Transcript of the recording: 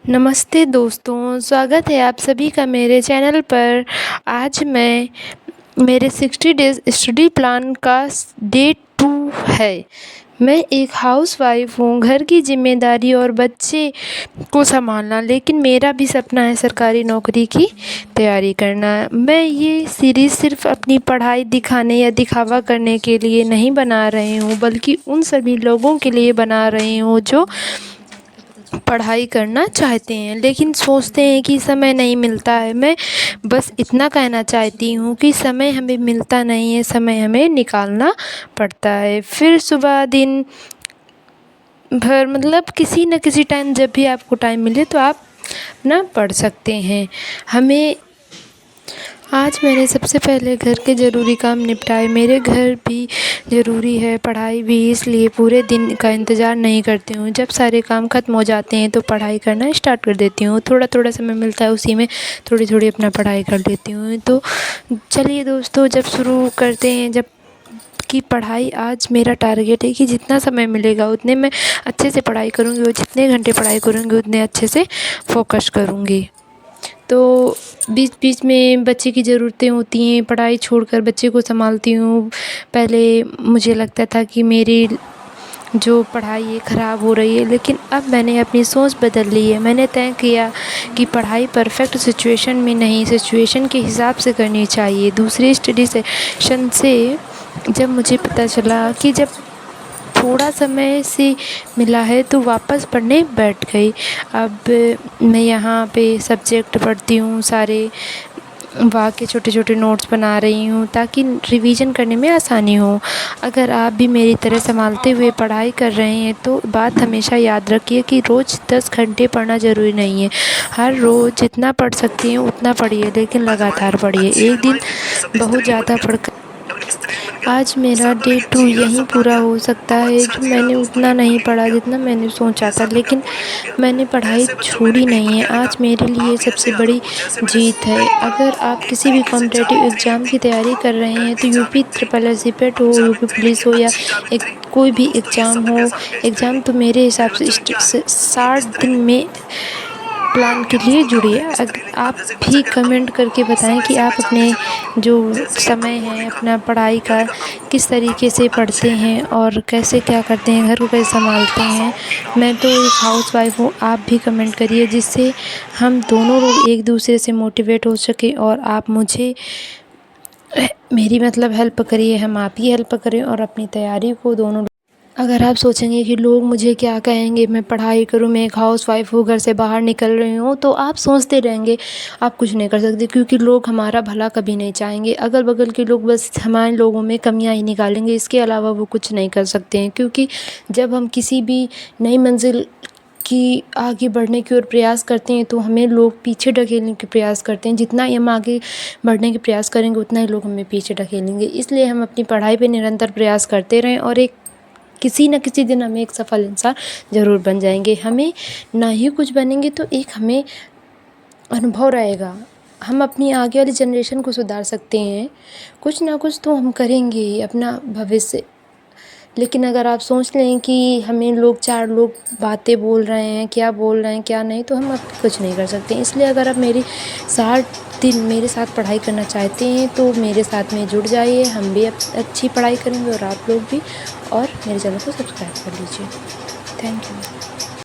नमस्ते दोस्तों, स्वागत है आप सभी का मेरे चैनल पर। आज मैं मेरे 60 डेज़ स्टडी प्लान का डे 2 है। मैं एक हाउसवाइफ हूँ, घर की ज़िम्मेदारी और बच्चे को संभालना, लेकिन मेरा भी सपना है सरकारी नौकरी की तैयारी करना। मैं ये सीरीज़ सिर्फ़ अपनी पढ़ाई दिखाने या दिखावा करने के लिए नहीं बना रही हूँ, बल्कि उन सभी लोगों के लिए बना रही हूँ जो पढ़ाई करना चाहते हैं लेकिन सोचते हैं कि समय नहीं मिलता है। मैं बस इतना कहना चाहती हूँ कि समय हमें मिलता नहीं है, समय हमें निकालना पड़ता है। फिर सुबह दिन भर मतलब किसी न किसी टाइम जब भी आपको टाइम मिले तो आप ना पढ़ सकते हैं। आज मैंने सबसे पहले घर के ज़रूरी काम निपटाए। मेरे घर भी ज़रूरी है, पढ़ाई भी, इसलिए पूरे दिन का इंतज़ार नहीं करती हूँ। जब सारे काम ख़त्म हो जाते हैं तो पढ़ाई करना स्टार्ट कर देती हूँ। थोड़ा समय मिलता है, उसी में थोड़ी अपना पढ़ाई कर लेती हूँ। तो चलिए दोस्तों, जब शुरू करते हैं जब की पढ़ाई। आज मेरा टारगेट है कि जितना समय मिलेगा उतने मैं अच्छे से पढ़ाई करूँगी और जितने घंटे पढ़ाई करूँगी उतने अच्छे से फ़ोकस करूँगी। तो बीच में बच्चे की ज़रूरतें होती हैं, पढ़ाई छोड़कर बच्चे को संभालती हूँ। पहले मुझे लगता था कि मेरी जो पढ़ाई है ख़राब हो रही है, लेकिन अब मैंने अपनी सोच बदल ली है। मैंने तय किया कि पढ़ाई परफ़ेक्ट सिचुएशन में नहीं, सिचुएशन के हिसाब से करनी चाहिए। दूसरे स्टडी सेशन से जब मुझे पता चला कि जब थोड़ा समय से मिला है तो वापस पढ़ने बैठ गई। अब मैं यहाँ पे सब्जेक्ट पढ़ती हूँ, सारे वहाँ के छोटे नोट्स बना रही हूँ ताकि रिवीजन करने में आसानी हो। अगर आप भी मेरी तरह संभालते हुए पढ़ाई कर रहे हैं तो बात हमेशा याद रखिए कि रोज़ 10 घंटे पढ़ना ज़रूरी नहीं है। हर रोज़ जितना पढ़ सकती हैं उतना पढ़िए, लेकिन लगातार पढ़िए। एक दिन बहुत ज़्यादा पढ़कर आज मेरा डे 2 यहीं पूरा हो सकता है कि मैंने उतना नहीं पढ़ा जितना मैंने सोचा था, लेकिन मैंने पढ़ाई छोड़ी नहीं है। आज मेरे लिए सबसे बड़ी जीत है। अगर आप किसी भी कॉम्पिटिटिव एग्ज़ाम की तैयारी कर रहे हैं तो यूपी ट्रिपल एस सीपेट हो, यूपी पुलिस हो या कोई भी एग्ज़ाम तो मेरे हिसाब से 60 दिन में प्लान के लिए जुड़िए। आप भी कमेंट करके बताएं कि आप अपने जो समय है अपना पढ़ाई का किस तरीके से पढ़ते हैं और कैसे क्या करते हैं, घर को कैसे संभालते हैं। मैं तो एक हाउसवाइफ हूँ, आप भी कमेंट करिए जिससे हम दोनों लोग एक दूसरे से मोटिवेट हो सके और आप मुझे मेरी हेल्प करिए, हम आप ही हेल्प करें और अपनी तैयारी को दोनों। अगर आप सोचेंगे कि लोग मुझे क्या कहेंगे, मैं पढ़ाई करूँ, मैं एक हाउसवाइफ हूँ, घर से बाहर निकल रही हूँ, तो आप सोचते रहेंगे, आप कुछ नहीं कर सकते, क्योंकि लोग हमारा भला कभी नहीं चाहेंगे। अगल बगल के लोग बस हमारे लोगों में कमियां ही निकालेंगे, इसके अलावा वो कुछ नहीं कर सकते हैं। क्योंकि जब हम किसी भी नई मंजिल की आगे बढ़ने की ओर प्रयास करते हैं तो हमें लोग पीछे ढकेलने के प्रयास करते हैं। जितना ही हम आगे बढ़ने के प्रयास करेंगे उतना ही लोग हमें पीछे ढकेलेंगे। इसलिए हम अपनी पढ़ाई पे निरंतर प्रयास करते रहें और किसी न किसी दिन हम एक सफल इंसान ज़रूर बन जाएंगे। हमें ना ही कुछ बनेंगे तो एक हमें अनुभव रहेगा, हम अपनी आगे वाली जनरेशन को सुधार सकते हैं। कुछ ना कुछ तो हम करेंगे ही अपना भविष्य। लेकिन अगर आप सोच लें कि हमें चार लोग बातें बोल रहे हैं, क्या बोल रहे हैं क्या नहीं, तो हम अब कुछ नहीं कर सकते। इसलिए अगर आप मेरी 60 दिन मेरे साथ पढ़ाई करना चाहते हैं तो मेरे साथ में जुड़ जाइए। हम भी अच्छी पढ़ाई करेंगे और आप लोग भी। और मेरे चैनल को सब्सक्राइब कर लीजिए। Thank you.